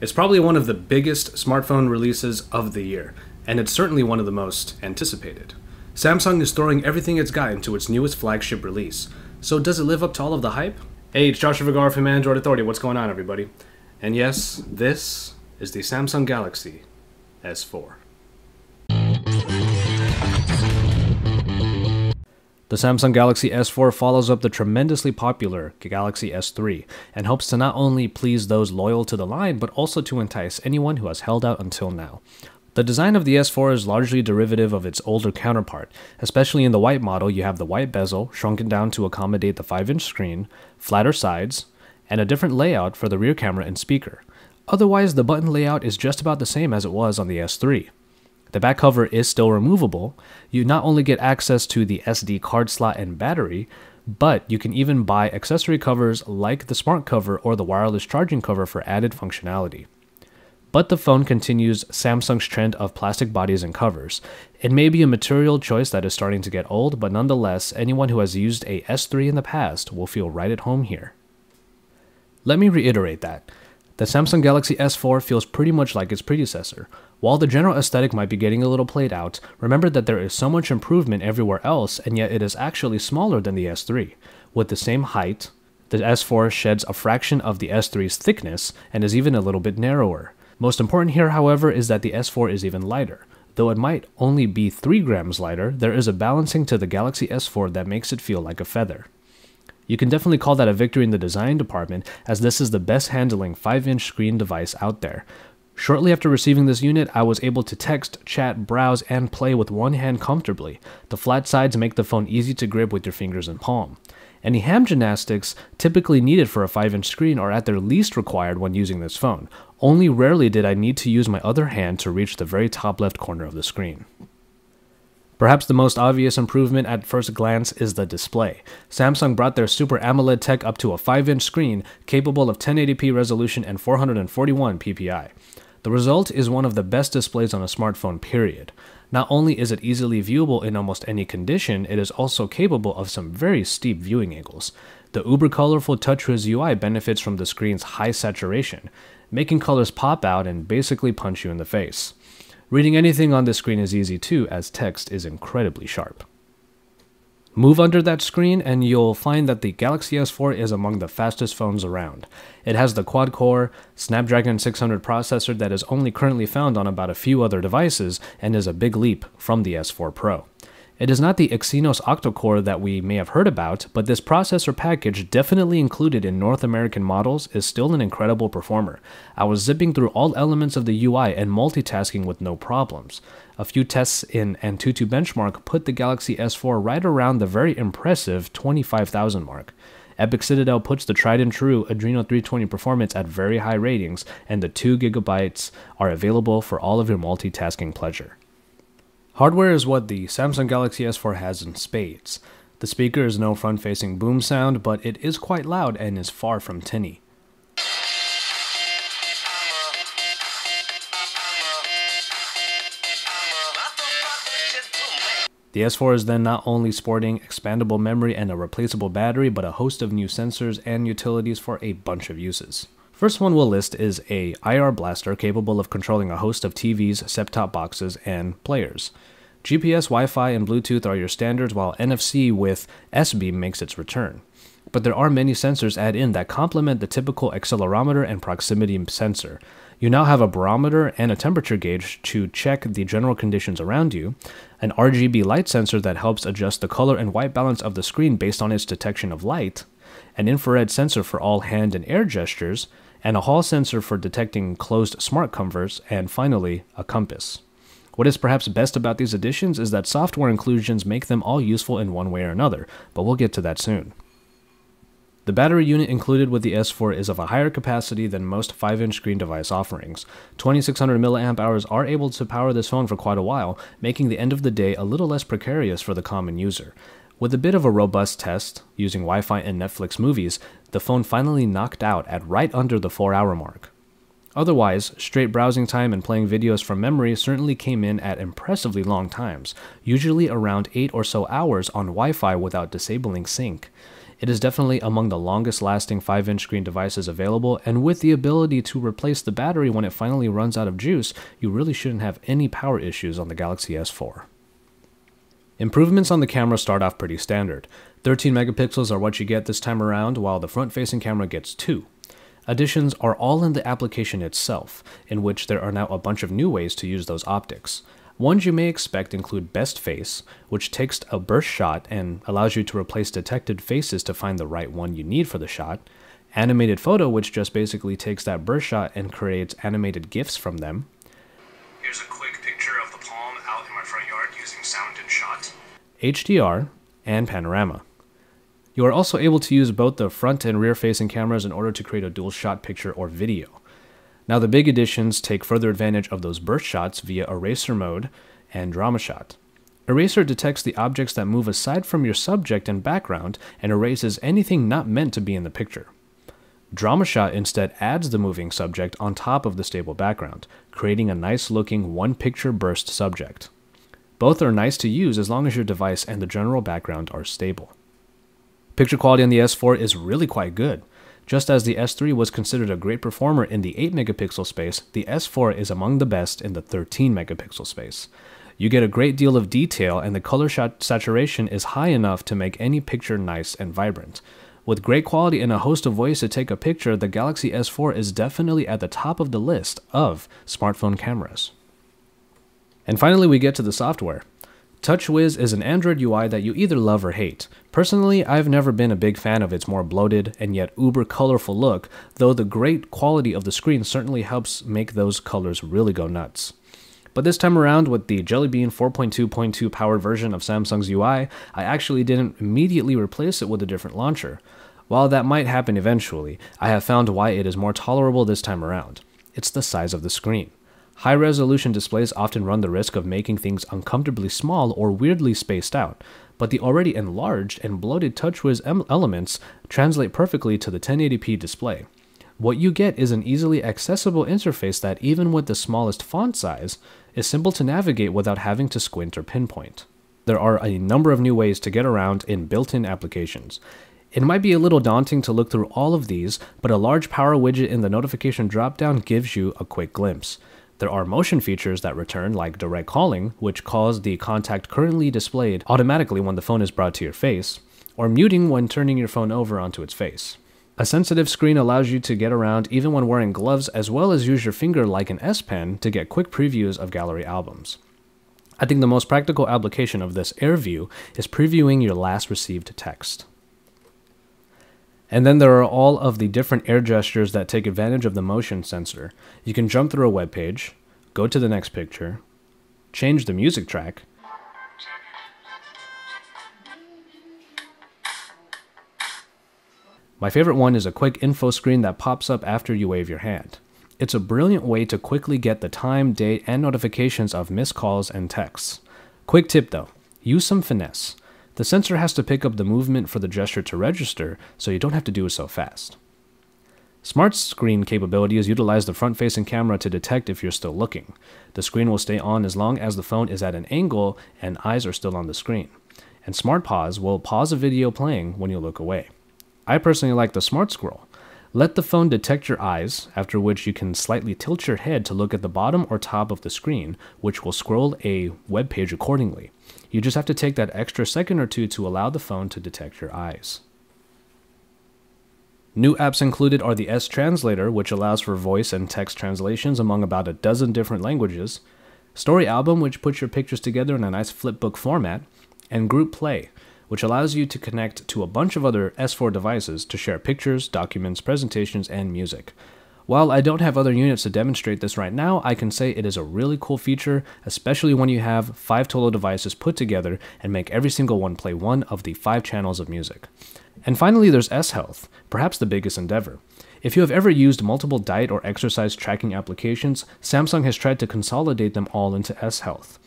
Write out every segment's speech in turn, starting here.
It's probably one of the biggest smartphone releases of the year, and it's certainly one of the most anticipated. Samsung is throwing everything it's got into its newest flagship release. So does it live up to all of the hype? Hey, it's Joshua Vergara from Android Authority. What's going on, everybody? And yes, this is the Samsung Galaxy S4. The Samsung Galaxy S4 follows up the tremendously popular Galaxy S3 and hopes to not only please those loyal to the line, but also to entice anyone who has held out until now. The design of the S4 is largely derivative of its older counterpart. Especially in the white model, you have the white bezel shrunken down to accommodate the 5-inch screen, flatter sides, and a different layout for the rear camera and speaker. Otherwise, the button layout is just about the same as it was on the S3. The back cover is still removable. You not only get access to the SD card slot and battery, but you can even buy accessory covers like the smart cover or the wireless charging cover for added functionality. But the phone continues Samsung's trend of plastic bodies and covers. It may be a material choice that is starting to get old, but nonetheless, anyone who has used a S3 in the past will feel right at home here. Let me reiterate that. The Samsung Galaxy S4 feels pretty much like its predecessor. While the general aesthetic might be getting a little played out, remember that there is so much improvement everywhere else, and yet it is actually smaller than the S3. With the same height, the S4 sheds a fraction of the S3's thickness and is even a little bit narrower. Most important here, however, is that the S4 is even lighter. Though it might only be 3 grams lighter, there is a balancing to the Galaxy S4 that makes it feel like a feather. You can definitely call that a victory in the design department, as this is the best handling 5-inch screen device out there. Shortly after receiving this unit, I was able to text, chat, browse, and play with one hand comfortably. The flat sides make the phone easy to grip with your fingers and palm. Any hand gymnastics typically needed for a 5-inch screen are at their least required when using this phone. Only rarely did I need to use my other hand to reach the very top left corner of the screen. Perhaps the most obvious improvement at first glance is the display. Samsung brought their Super AMOLED tech up to a 5-inch screen capable of 1080p resolution and 441 ppi. The result is one of the best displays on a smartphone, period. Not only is it easily viewable in almost any condition, it is also capable of some very steep viewing angles. The uber colorful TouchWiz UI benefits from the screen's high saturation, making colors pop out and basically punch you in the face. Reading anything on this screen is easy too, as text is incredibly sharp. Move under that screen and you'll find that the Galaxy S4 is among the fastest phones around. It has the quad-core Snapdragon 600 processor that is only currently found on about a few other devices and is a big leap from the S4 Pro. It is not the Exynos octa-core that we may have heard about, but this processor package, definitely included in North American models, is still an incredible performer. I was zipping through all elements of the UI and multitasking with no problems. A few tests in Antutu Benchmark put the Galaxy S4 right around the very impressive 25,000 mark. Epic Citadel puts the tried and true Adreno 320 performance at very high ratings, and the 2GB are available for all of your multitasking pleasure. Hardware is what the Samsung Galaxy S4 has in spades. The speaker is no front-facing boom sound, but it is quite loud and is far from tinny. The S4 is then not only sporting expandable memory and a replaceable battery, but a host of new sensors and utilities for a bunch of uses. First one we'll list is a IR blaster capable of controlling a host of TVs, set-top boxes, and players. GPS, Wi-Fi, and Bluetooth are your standards, while NFC with S-Beam makes its return. But there are many sensors added in that complement the typical accelerometer and proximity sensor. You now have a barometer and a temperature gauge to check the general conditions around you, an RGB light sensor that helps adjust the color and white balance of the screen based on its detection of light, an infrared sensor for all hand and air gestures, and a Hall sensor for detecting closed smart covers, and finally, a compass. What is perhaps best about these additions is that software inclusions make them all useful in one way or another, but we'll get to that soon. The battery unit included with the S4 is of a higher capacity than most 5-inch screen device offerings. 2600 mAh are able to power this phone for quite a while, making the end of the day a little less precarious for the common user. With a bit of a robust test, using Wi-Fi and Netflix movies, the phone finally knocked out at right under the 4-hour mark. Otherwise, straight browsing time and playing videos from memory certainly came in at impressively long times, usually around 8 or so hours on Wi-Fi without disabling sync. It is definitely among the longest lasting 5-inch screen devices available, and with the ability to replace the battery when it finally runs out of juice, you really shouldn't have any power issues on the Galaxy S4. Improvements on the camera start off pretty standard. 13 megapixels are what you get this time around, while the front-facing camera gets 2. Additions are all in the application itself, in which there are now a bunch of new ways to use those optics. Ones you may expect include Best Face, which takes a burst shot and allows you to replace detected faces to find the right one you need for the shot. Animated Photo, which just basically takes that burst shot and creates animated GIFs from them. Here's a quick picture of the palm out in my front yard using Sound and Shot. HDR and Panorama. You are also able to use both the front and rear facing cameras in order to create a dual shot picture or video. Now the big additions take further advantage of those burst shots via Eraser Mode and Drama Shot. Eraser detects the objects that move aside from your subject and background and erases anything not meant to be in the picture. Drama Shot instead adds the moving subject on top of the stable background, creating a nice looking one-picture burst subject. Both are nice to use as long as your device and the general background are stable. Picture quality on the S4 is really quite good. Just as the S3 was considered a great performer in the 8 megapixel space, the S4 is among the best in the 13 megapixel space. You get a great deal of detail, and the color saturation is high enough to make any picture nice and vibrant. With great quality and a host of ways to take a picture, the Galaxy S4 is definitely at the top of the list of smartphone cameras. And finally, we get to the software. TouchWiz is an Android UI that you either love or hate. Personally, I've never been a big fan of its more bloated and yet uber colorful look, though the great quality of the screen certainly helps make those colors really go nuts. But this time around, with the Jelly Bean 4.2.2 powered version of Samsung's UI, I actually didn't immediately replace it with a different launcher. While that might happen eventually, I have found why it is more tolerable this time around. It's the size of the screen. High-resolution displays often run the risk of making things uncomfortably small or weirdly spaced out, but the already enlarged and bloated TouchWiz elements translate perfectly to the 1080p display. What you get is an easily accessible interface that, even with the smallest font size, is simple to navigate without having to squint or pinpoint. There are a number of new ways to get around in built-in applications. It might be a little daunting to look through all of these, but a large power widget in the notification dropdown gives you a quick glimpse. There are motion features that return, like direct calling, which calls the contact currently displayed automatically when the phone is brought to your face, or muting when turning your phone over onto its face. A sensitive screen allows you to get around even when wearing gloves, as well as use your finger like an S Pen to get quick previews of gallery albums. I think the most practical application of this Air View is previewing your last received text. And then there are all of the different air gestures that take advantage of the motion sensor. You can jump through a web page, go to the next picture, change the music track, my favorite one is a quick info screen that pops up after you wave your hand. It's a brilliant way to quickly get the time, date, and notifications of missed calls and texts. Quick tip though, use some finesse. The sensor has to pick up the movement for the gesture to register, so you don't have to do it so fast. Smart Screen capabilities utilize the front-facing camera to detect if you're still looking. The screen will stay on as long as the phone is at an angle and eyes are still on the screen. And Smart Pause will pause a video playing when you look away. I personally like the Smart Scroll. Let the phone detect your eyes, after which you can slightly tilt your head to look at the bottom or top of the screen, which will scroll a web page accordingly. You just have to take that extra second or two to allow the phone to detect your eyes. New apps included are the S Translator, which allows for voice and text translations among about a dozen different languages, Story Album, which puts your pictures together in a nice flipbook format, and Group Play, which allows you to connect to a bunch of other S4 devices to share pictures, documents, presentations, and music. While I don't have other units to demonstrate this right now, I can say it is a really cool feature, especially when you have 5 total devices put together and make every single one play one of the 5 channels of music. And finally, there's S-Health, perhaps the biggest endeavor. If you have ever used multiple diet or exercise tracking applications, Samsung has tried to consolidate them all into S-Health.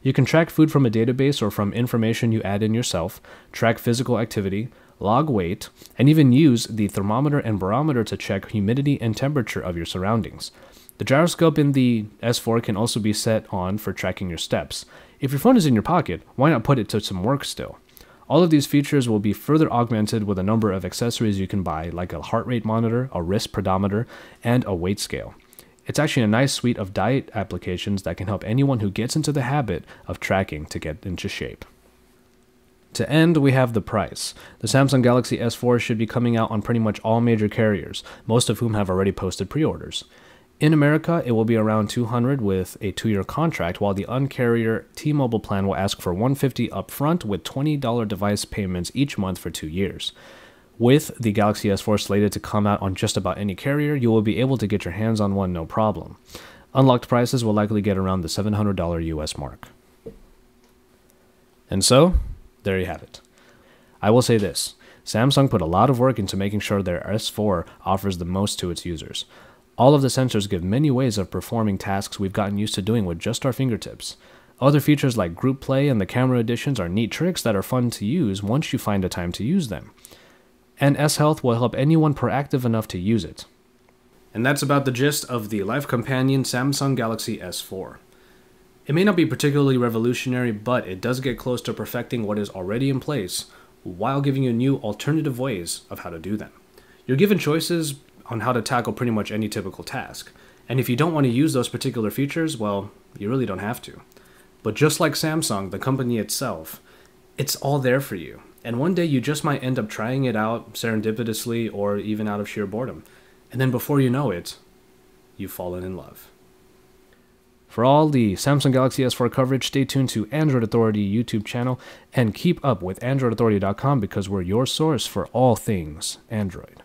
You can track food from a database or from information you add in yourself, track physical activity, log weight, and even use the thermometer and barometer to check humidity and temperature of your surroundings. The gyroscope in the S4 can also be set on for tracking your steps. If your phone is in your pocket, why not put it to some work still? All of these features will be further augmented with a number of accessories you can buy, like a heart rate monitor, a wrist pedometer, and a weight scale. It's actually a nice suite of diet applications that can help anyone who gets into the habit of tracking to get into shape. To end, we have the price. The Samsung Galaxy S4 should be coming out on pretty much all major carriers, most of whom have already posted pre-orders. In America, it will be around $200 with a 2-year contract, while the uncarrier T-Mobile plan will ask for $150 upfront with $20 device payments each month for 2 years. With the Galaxy S4 slated to come out on just about any carrier, you will be able to get your hands on one no problem. Unlocked prices will likely get around the $700 US mark. And so, there you have it. I will say this, Samsung put a lot of work into making sure their S4 offers the most to its users. All of the sensors give many ways of performing tasks we've gotten used to doing with just our fingertips. Other features like Group Play and the camera additions are neat tricks that are fun to use once you find a time to use them. And S-Health will help anyone proactive enough to use it. And that's about the gist of the Life Companion Samsung Galaxy S4. It may not be particularly revolutionary, but it does get close to perfecting what is already in place, while giving you new alternative ways of how to do them. You're given choices on how to tackle pretty much any typical task, and if you don't want to use those particular features, well, you really don't have to. But just like Samsung, the company itself, it's all there for you, and one day you just might end up trying it out serendipitously or even out of sheer boredom, and then before you know it, you've fallen in love. For all the Samsung Galaxy S4 coverage, stay tuned to Android Authority YouTube channel and keep up with AndroidAuthority.com because we're your source for all things Android.